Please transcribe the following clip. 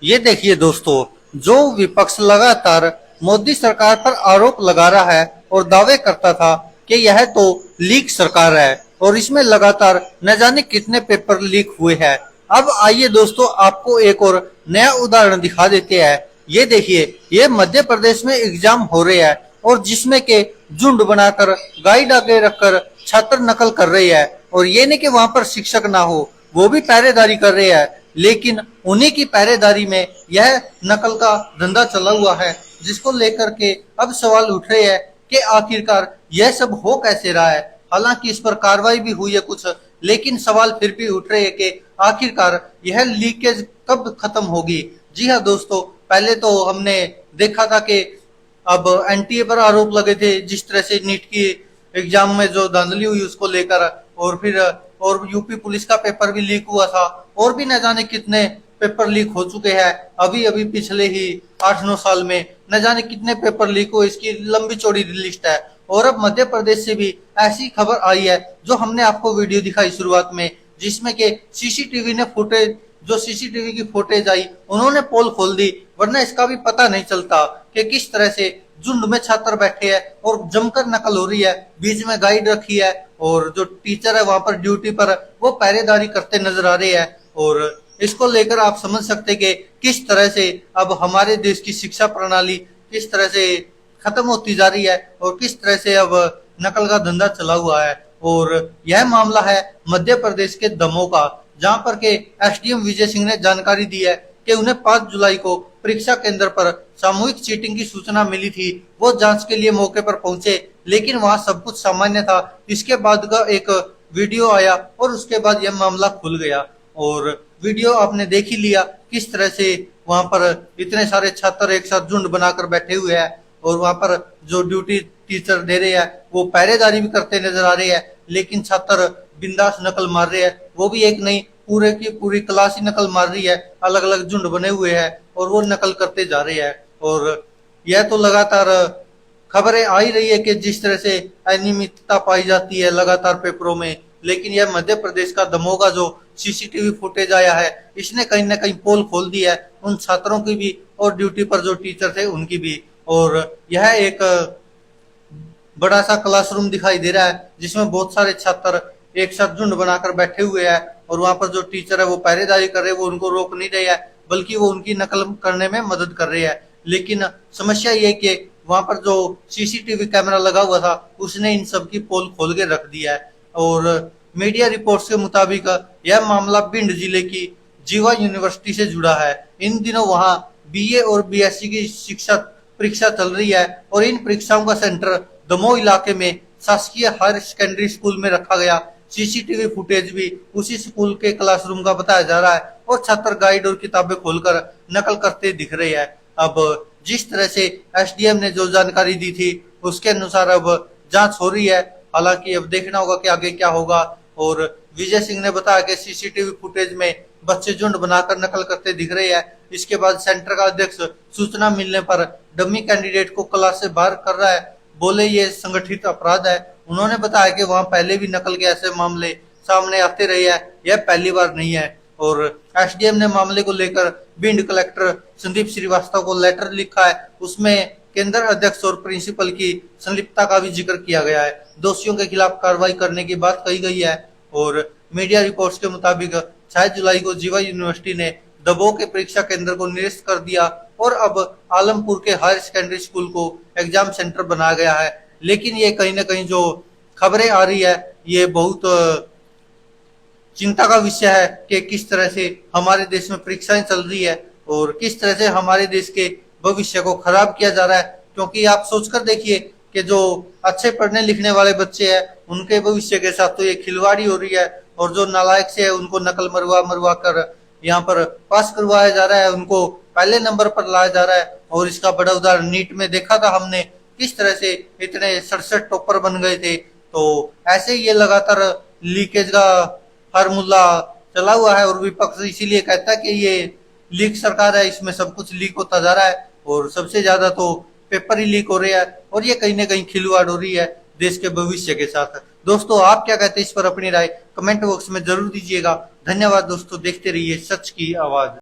ये देखिए दोस्तों, जो विपक्ष लगातार मोदी सरकार पर आरोप लगा रहा है और दावे करता था कि यह तो लीक सरकार है और इसमें लगातार न जाने कितने पेपर लीक हुए हैं। अब आइए दोस्तों, आपको एक और नया उदाहरण दिखा देते हैं। ये देखिए, ये मध्य प्रदेश में एग्जाम हो रहे हैं और जिसमें के झुंड बनाकर गाइड आगे रखकर छात्र नकल कर रहे हैं। और ये नहीं कि वहां पर शिक्षक ना हो, वो भी पहरेदारी कर रहे हैं, लेकिन उन्हीं की पहरेदारी में यह नकल का धंधा चला हुआ है, जिसको लेकर के अब सवाल उठ रहे हैं कि आखिरकार यह सब हो कैसे रहा है। हालांकि इस पर कार्रवाई भी हुई है कुछ, लेकिन सवाल फिर भी उठ रहे हैं कि आखिरकार यह लीकेज कब खत्म होगी। जी हाँ दोस्तों, पहले तो हमने देखा था कि अब एनटीए पर आरोप लगे थे, जिस तरह से नीट की एग्जाम में जो धांधली हुई उसको लेकर, और फिर और यूपी पुलिस का पेपर भी लीक हुआ था, और भी न जाने कितने पेपर लीक हो चुके हैं। अभी अभी पिछले ही 8-9 साल में न जाने कितने पेपर लीक हुए, इसकी लंबी चौड़ी लिस्ट है। और अब मध्य प्रदेश से भी ऐसी खबर आई है, जो हमने आपको वीडियो दिखाई शुरुआत में, जिसमें के सीसीटीवी ने फुटेज, जो सीसीटीवी की फुटेज आई, उन्होंने पोल खोल दी, वरना इसका भी पता नहीं चलता कि किस तरह से झुंड में छात्र बैठे हैं और जमकर नकल हो रही है। बीच में गाइड रखी है और जो टीचर है वहां पर ड्यूटी पर, वो पहरेदारी करते नजर आ रहे हैं। और इसको लेकर आप समझ सकते हैं कि किस तरह से अब हमारे देश की शिक्षा प्रणाली किस तरह से खत्म होती जा रही है और किस तरह से अब नकल का धंधा चला हुआ है। और यह मामला है मध्य प्रदेश के दमोह का, जहां पर के एसडीएम विजय सिंह ने जानकारी दी है कि उन्हें 5 जुलाई को परीक्षा केंद्र पर सामूहिक चीटिंग की सूचना मिली थी। वो जांच के लिए मौके पर पहुंचे, लेकिन वहां सब कुछ सामान्य था। इसके बाद का एक वीडियो आया और उसके बाद यह मामला खुल गया। और वीडियो आपने देख ही लिया, किस तरह से वहां पर इतने सारे छात्र एक साथ झुंड बनाकर बैठे हुए हैं और वहां पर जो ड्यूटी टीचर दे रहे हैं वो पहरेदारी भी करते नजर आ रहे हैं, लेकिन छात्र बिंदास नकल मार रहे हैं। वो भी एक नहीं, पूरे की पूरी क्लास ही नकल मार रही है। अलग अलग झुंड बने हुए हैं और वो नकल करते जा रहे हैं। और यह तो लगातार खबरें आ ही रही है कि जिस तरह से अनियमितता पाई जाती है लगातार पेपरों में, लेकिन यह मध्य प्रदेश का दमोह का जो सीसीटीवी फुटेज आया है, इसने कहीं ना कहीं पोल खोल दी है उन छात्रों की भी और ड्यूटी पर जो टीचर थे उनकी भी। और यह एक बड़ा सा क्लासरूम दिखाई दे रहा है, जिसमें बहुत सारे छात्र एक साथ झुंड बनाकर बैठे हुए हैं और वहां पर जो टीचर है वो पहरेदारी कर रहे हैं, वो उनको रोक नहीं रहे हैं, बल्कि वो उनकी नकल करने में मदद कर रहे हैं। लेकिन समस्या ये कि वहां पर जो सीसीटीवी कैमरा लगा हुआ था, उसने इन सब की पोल खोल के रख दिया है। और मीडिया रिपोर्ट्स के मुताबिक यह मामला भिंड जिले की जीवा यूनिवर्सिटी से जुड़ा है। इन दिनों वहां बीए और बीएससी की शिक्षा परीक्षा चल रही है और इन परीक्षाओं का सेंटर दमोह इलाके में शासकीय हायर सेकेंडरी स्कूल में रखा गया। सीसीटीवी फुटेज भी उसी स्कूल के क्लासरूम का बताया जा रहा है और छात्र गाइड और किताबें खोलकर नकल करते दिख रहे हैं। अब जिस तरह से एसडीएम ने जो जानकारी दी थी, उसके अनुसार अब जांच हो रही है। हालांकि अब देखना होगा कि आगे क्या होगा। और विजय सिंह ने बताया कि सीसीटीवी फुटेज में बच्चे झुंड बनाकर नकल करते दिख रहे हैं। इसके बाद सेंटर का अध्यक्ष सूचना मिलने पर डमी कैंडिडेट को क्लास से बाहर कर रहा है, बोले ये संगठित अपराध है। उन्होंने बताया कि वहां पहले भी नकल के ऐसे मामले सामने आते रहे हैं, यह पहली बार नहीं है। और एसडीएम ने मामले को लेकर भिंड कलेक्टर संदीप श्रीवास्तव को लेटर लिखा है, उसमें केंद्र अध्यक्ष और प्रिंसिपल की संलिप्तता का भी जिक्र किया गया है। दोषियों के खिलाफ कार्रवाई करने की बात कही गई है। और मीडिया रिपोर्ट्स के मुताबिक 6 जुलाई को जीवा यूनिवर्सिटी ने दमोह के परीक्षा केंद्र को निरस्त कर दिया और अब आलमपुर के हायर सेकेंडरी स्कूल को एग्जाम सेंटर बनाया गया है। लेकिन ये कहीं ना कहीं जो खबरें आ रही है, ये बहुत चिंता का विषय है कि किस तरह से हमारे देश में परीक्षाएं चल रही है और किस तरह से हमारे देश के भविष्य को खराब किया जा रहा है। क्योंकि आप सोचकर देखिए कि जो अच्छे पढ़ने लिखने वाले बच्चे हैं, उनके भविष्य के साथ तो ये खिलवाड़ी हो रही है, और जो नालायक से है उनको नकल मरवा मरवा कर यहाँ पर पास करवाया जा रहा है, उनको पहले नंबर पर लाया जा रहा है। और इसका बड़ा उदाहरण नीट में देखा था हमने, किस तरह से इतने 67 टॉपर बन गए थे। तो ऐसे ही ये लगातार लीकेज का फार्मूला चला हुआ है और विपक्ष इसीलिए कहता है कि ये लीक सरकार है, इसमें सब कुछ लीक होता जा रहा है और सबसे ज्यादा तो पेपर ही लीक हो रहे हैं और ये कहीं ना कहीं खिलवाड़ हो रही है देश के भविष्य के साथ। दोस्तों, आप क्या कहते हैं इस पर अपनी राय कमेंट बॉक्स में जरूर दीजिएगा। धन्यवाद दोस्तों, देखते रहिए सच की आवाज।